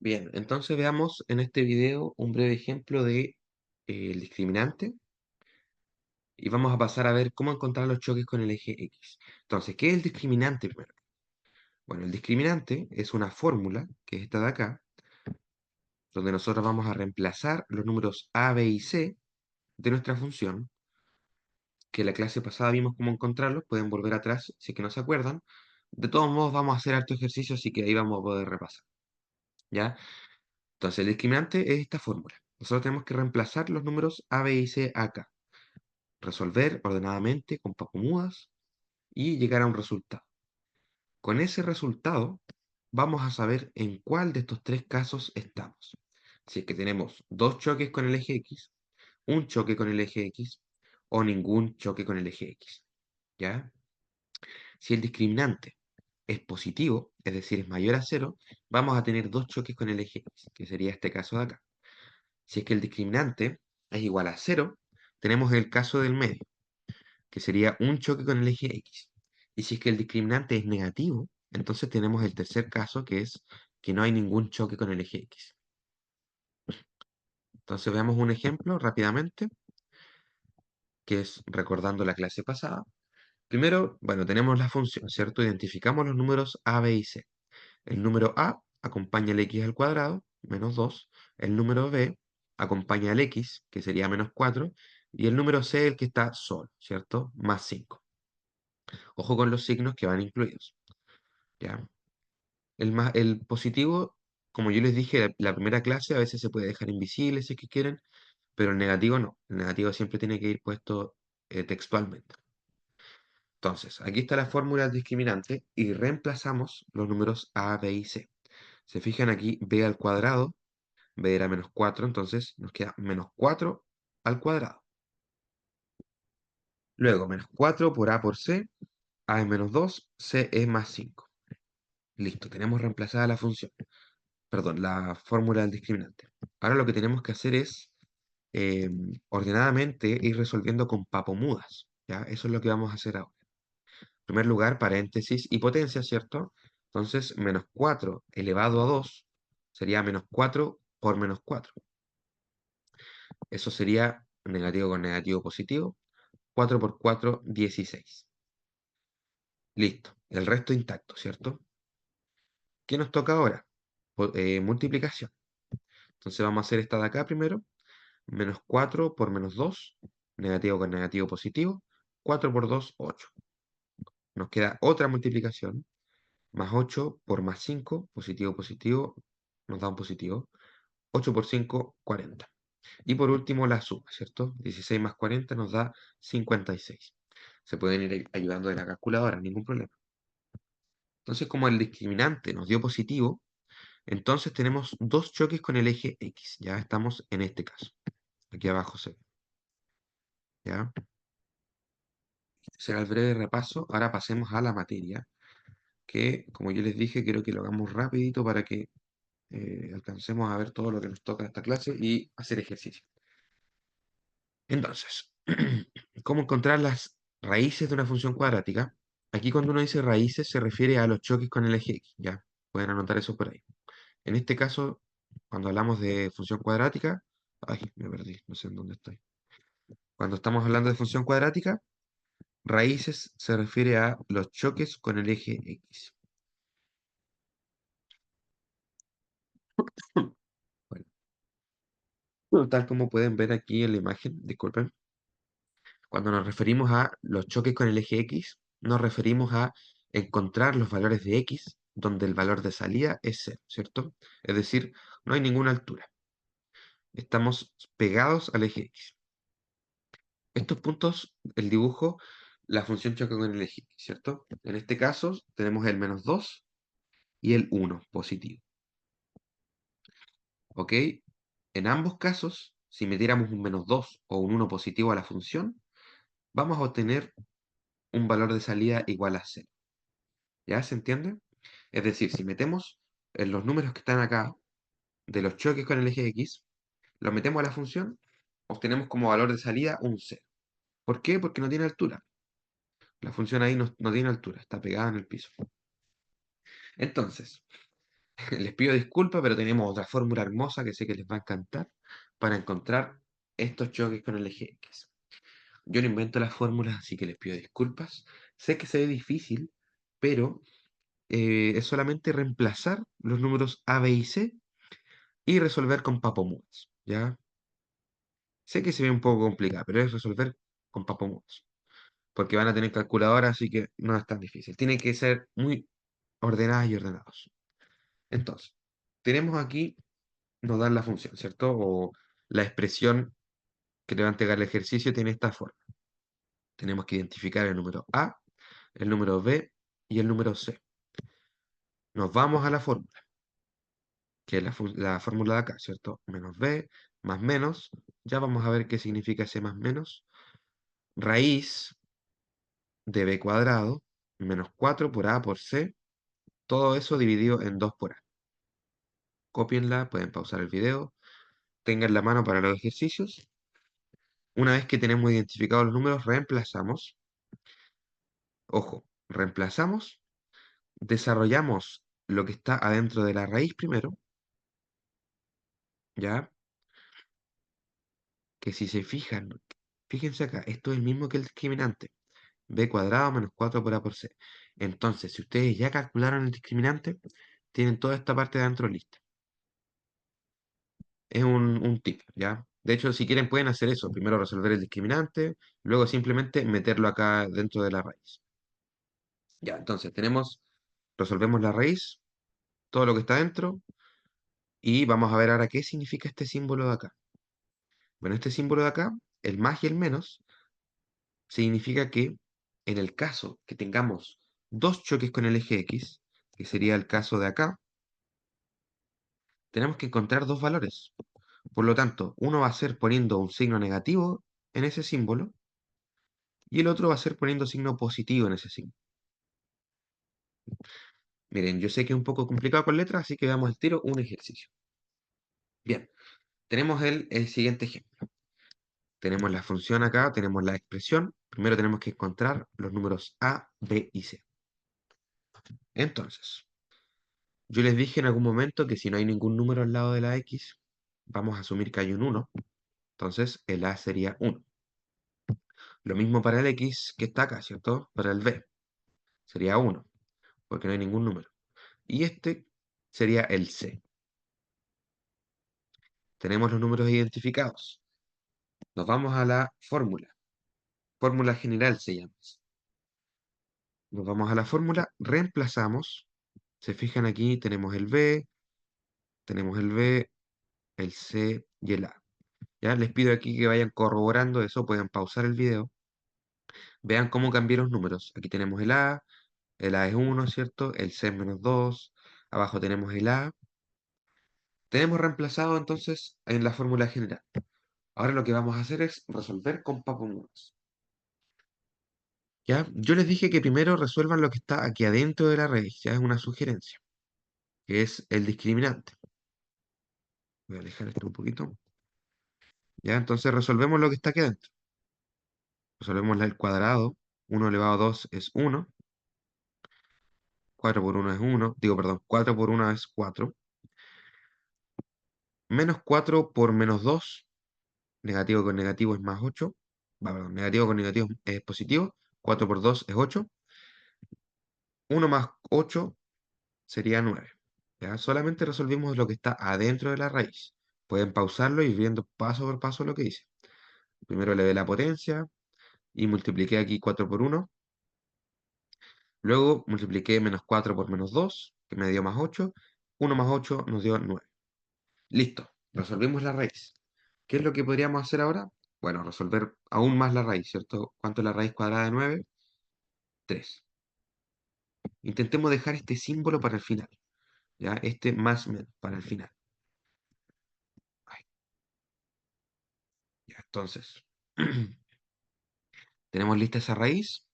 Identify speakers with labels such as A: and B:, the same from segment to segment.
A: Bien, entonces veamos en este video un breve ejemplo de el discriminante y vamos a pasar a ver cómo encontrar los choques con el eje X. Entonces, ¿qué es el discriminante primero? Bueno, el discriminante es una fórmula, que es esta de acá, donde nosotros vamos a reemplazar los números a, b y c de nuestra función, que la clase pasada vimos cómo encontrarlos, pueden volver atrás si es que no se acuerdan. De todos modos, vamos a hacer harto ejercicio, así que ahí vamos a poder repasar, ¿ya? Entonces, el discriminante es esta fórmula. Nosotros tenemos que reemplazar los números a, b y c acá, resolver ordenadamente con papomudas y llegar a un resultado. Con ese resultado vamos a saber en cuál de estos tres casos estamos. Si es que tenemos dos choques con el eje X, un choque con el eje X o ningún choque con el eje X. ¿Ya? Si el discriminante es positivo, es decir, es mayor a cero, vamos a tener dos choques con el eje X, que sería este caso de acá. Si es que el discriminante es igual a cero, tenemos el caso del medio, que sería un choque con el eje X. Y si es que el discriminante es negativo, entonces tenemos el tercer caso, que es que no hay ningún choque con el eje X. Entonces veamos un ejemplo rápidamente, que es recordando la clase pasada. Primero, bueno, tenemos la función, ¿cierto? Identificamos los números a, b y c. El número a acompaña el x al cuadrado, menos 2. El número b acompaña al x, que sería menos 4. Y el número c, el que está solo, ¿cierto? Más 5. Ojo con los signos que van incluidos, ¿ya? El positivo, como yo les dije la primera clase, a veces se puede dejar invisible si es que quieren, pero el negativo no. El negativo siempre tiene que ir puesto textualmente. Entonces, aquí está la fórmula del discriminante y reemplazamos los números a, b y c. Se fijan aquí, b al cuadrado, b era menos 4, entonces nos queda menos 4 al cuadrado. Luego, menos 4 por a por c, a es menos 2, c es más 5. Listo, tenemos reemplazada la función. Perdón, la fórmula del discriminante. Ahora lo que tenemos que hacer es ordenadamente ir resolviendo con papomudas, ¿ya? Eso es lo que vamos a hacer ahora. En primer lugar, paréntesis y potencia, ¿cierto? Entonces, menos 4 elevado a 2 sería menos 4 por menos 4. Eso sería negativo con negativo positivo. 4 por 4, 16. Listo. El resto intacto, ¿cierto? ¿Qué nos toca ahora? Multiplicación. Entonces vamos a hacer esta de acá primero. Menos 4 por menos 2, negativo con negativo positivo, 4 por 2, 8. Nos queda otra multiplicación, más 8 por más 5, positivo, positivo, nos da un positivo, 8 por 5, 40. Y por último la suma, ¿cierto? 16 más 40 nos da 56. Se pueden ir ayudando de la calculadora, ningún problema. Entonces, como el discriminante nos dio positivo, entonces tenemos dos choques con el eje X. Ya estamos en este caso. Aquí abajo se ve. ¿Ya? Será el breve repaso. Ahora pasemos a la materia, que como yo les dije, quiero que lo hagamos rapidito para que alcancemos a ver todo lo que nos toca en esta clase y hacer ejercicio. Entonces, ¿cómo encontrar las raíces de una función cuadrática? Aquí cuando uno dice raíces se refiere a los choques con el eje X, ya, pueden anotar eso por ahí. En este caso, cuando hablamos de función cuadrática, ay, me perdí, no sé en dónde estoy. Cuando estamos hablando de función cuadrática, raíces se refiere a los choques con el eje X. Bueno, tal como pueden ver aquí en la imagen, disculpen, cuando nos referimos a los choques con el eje X, nos referimos a encontrar los valores de X donde el valor de salida es cero, ¿cierto? Es decir, no hay ninguna altura. Estamos pegados al eje X. Estos puntos, el dibujo, la función choca con el eje X, ¿cierto? En este caso tenemos el menos 2 y el 1 positivo. ¿Ok? En ambos casos, si metiéramos un menos 2 o un 1 positivo a la función, vamos a obtener un valor de salida igual a cero. ¿Ya se entiende? Es decir, si metemos en los números que están acá de los choques con el eje X, los metemos a la función, obtenemos como valor de salida un cero. ¿Por qué? Porque no tiene altura. La función ahí no tiene altura, está pegada en el piso. Entonces, Les pido disculpas, pero tenemos otra fórmula hermosa que sé que les va a encantar para encontrar estos choques con el eje X. Yo no invento las fórmulas, así que les pido disculpas. Sé que se ve difícil, pero es solamente reemplazar los números A, B y C y resolver con papomudas, ¿ya? Sé que se ve un poco complicado, pero es resolver con papomudas, porque van a tener calculadora, así que no es tan difícil. Tienen que ser muy ordenadas y ordenados. Entonces, tenemos aquí, nos dan la función, ¿cierto? O la expresión que le va a entregar el ejercicio tiene esta forma. Tenemos que identificar el número A, el número B y el número C. Nos vamos a la fórmula, que es la fórmula de acá, ¿cierto? Menos B más menos. Ya vamos a ver qué significa ese más menos. Raíz de B cuadrado menos 4 por A por C. Todo eso dividido en 2 por A. Cópienla, pueden pausar el video, tengan la mano para los ejercicios. Una vez que tenemos identificados los números, reemplazamos. Ojo, reemplazamos, desarrollamos lo que está adentro de la raíz primero, ¿ya? Que si se fijan, fíjense acá, esto es el mismo que el discriminante. B cuadrado menos 4 por A por C. Entonces, si ustedes ya calcularon el discriminante, tienen toda esta parte de adentro lista. Es un tip, ¿ya? De hecho, si quieren pueden hacer eso. Primero resolver el discriminante, luego simplemente meterlo acá dentro de la raíz. Ya, entonces resolvemos la raíz, todo lo que está dentro, y vamos a ver ahora qué significa este símbolo de acá. Bueno, este símbolo de acá, el más y el menos, significa que en el caso que tengamos dos choques con el eje X, que sería el caso de acá, tenemos que encontrar dos valores. Por lo tanto, uno va a ser poniendo un signo negativo en ese símbolo y el otro va a ser poniendo signo positivo en ese signo. Miren, yo sé que es un poco complicado con letras, así que veamos el tiro un ejercicio. Bien, tenemos el siguiente ejemplo. Tenemos la función acá, tenemos la expresión. Primero tenemos que encontrar los números A, B y C. Entonces, yo les dije en algún momento que si no hay ningún número al lado de la X, vamos a asumir que hay un 1. Entonces, el A sería 1. Lo mismo para el X que está acá, ¿cierto? Para el B sería 1, porque no hay ningún número. Y este sería el C. Tenemos los números identificados. Nos vamos a la fórmula. Fórmula general se llama. Nos vamos a la fórmula, reemplazamos. Se fijan aquí, tenemos el B, el C y el A. Ya les pido aquí que vayan corroborando eso, pueden pausar el video. Vean cómo cambié los números. Aquí tenemos el A es 1, ¿cierto? El C es menos 2. Abajo tenemos el A. Tenemos reemplazado entonces en la fórmula general. Ahora lo que vamos a hacer es resolver con papomudas. ¿Ya? Yo les dije que primero resuelvan lo que está aquí adentro de la raíz. Ya es una sugerencia, que es el discriminante. Voy a alejar esto un poquito. ¿Ya? Entonces resolvemos lo que está aquí adentro. Resolvemos el cuadrado. 1 elevado a 2 es 1. 4 por 1 es 1. Digo, perdón, 4 por 1 es 4. Menos 4 por menos 2. Negativo con negativo es más 8. Perdón, negativo con negativo es positivo. 4 por 2 es 8. 1 más 8 sería 9. ¿Ya? Solamente resolvimos lo que está adentro de la raíz. Pueden pausarlo y ir viendo paso por paso lo que dice. Primero le dé la potencia y multipliqué aquí 4 por 1. Luego multipliqué menos 4 por menos 2, que me dio más 8. 1 más 8 nos dio 9. Listo, resolvimos la raíz. ¿Qué es lo que podríamos hacer ahora? Bueno, resolver aún más la raíz, ¿cierto? ¿Cuánto es la raíz cuadrada de 9? 3. Intentemos dejar este símbolo para el final, ¿ya? Este más menos para el final. Ahí, ya, entonces, tenemos lista esa raíz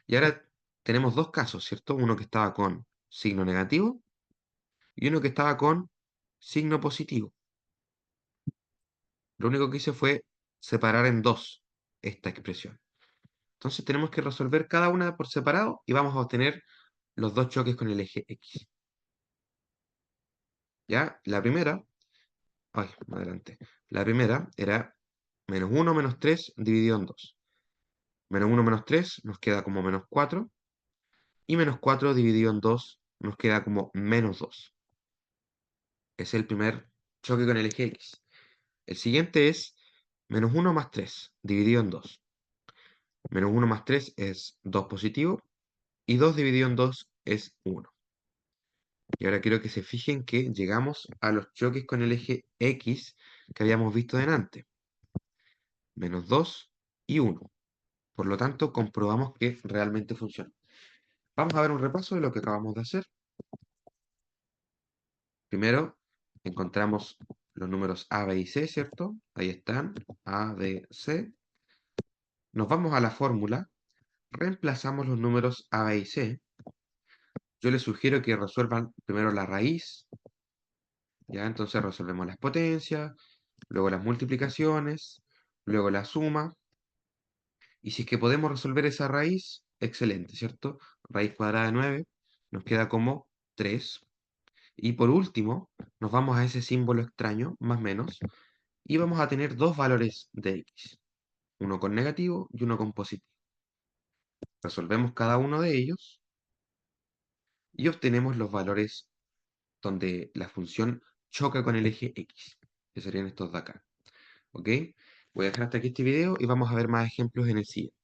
A: y ahora tenemos dos casos, ¿cierto? Uno que estaba con signo negativo y uno que estaba con signo positivo. Lo único que hice fue separar en dos esta expresión. Entonces tenemos que resolver cada una por separado y vamos a obtener los dos choques con el eje X. ¿Ya? La primera, ay, más adelante. La primera era -1 menos 3 dividido en 2. -1 menos 3 nos queda como -4. Y -4 dividido en 2 nos queda como -2. Es el primer choque con el eje X. El siguiente es -1 más 3 dividido en 2. -1 más 3 es 2 positivo. Y 2 dividido en 2 es 1. Y ahora quiero que se fijen que llegamos a los choques con el eje X que habíamos visto delante. -2 y 1. Por lo tanto, comprobamos que realmente funciona. Vamos a ver un repaso de lo que acabamos de hacer. Primero, encontramos los números A, B y C, ¿cierto? Ahí están, A, B, C. Nos vamos a la fórmula, reemplazamos los números A, B y C. Yo les sugiero que resuelvan primero la raíz, ¿ya? Entonces resolvemos las potencias, luego las multiplicaciones, luego la suma. Y si es que podemos resolver esa raíz, excelente, ¿cierto? Raíz cuadrada de 9 nos queda como 3. Y por último, nos vamos a ese símbolo extraño, más menos, y vamos a tener dos valores de x, uno con negativo y uno con positivo. Resolvemos cada uno de ellos y obtenemos los valores donde la función choca con el eje x, que serían estos de acá. ¿Ok? Voy a dejar hasta aquí este video y vamos a ver más ejemplos en el siguiente.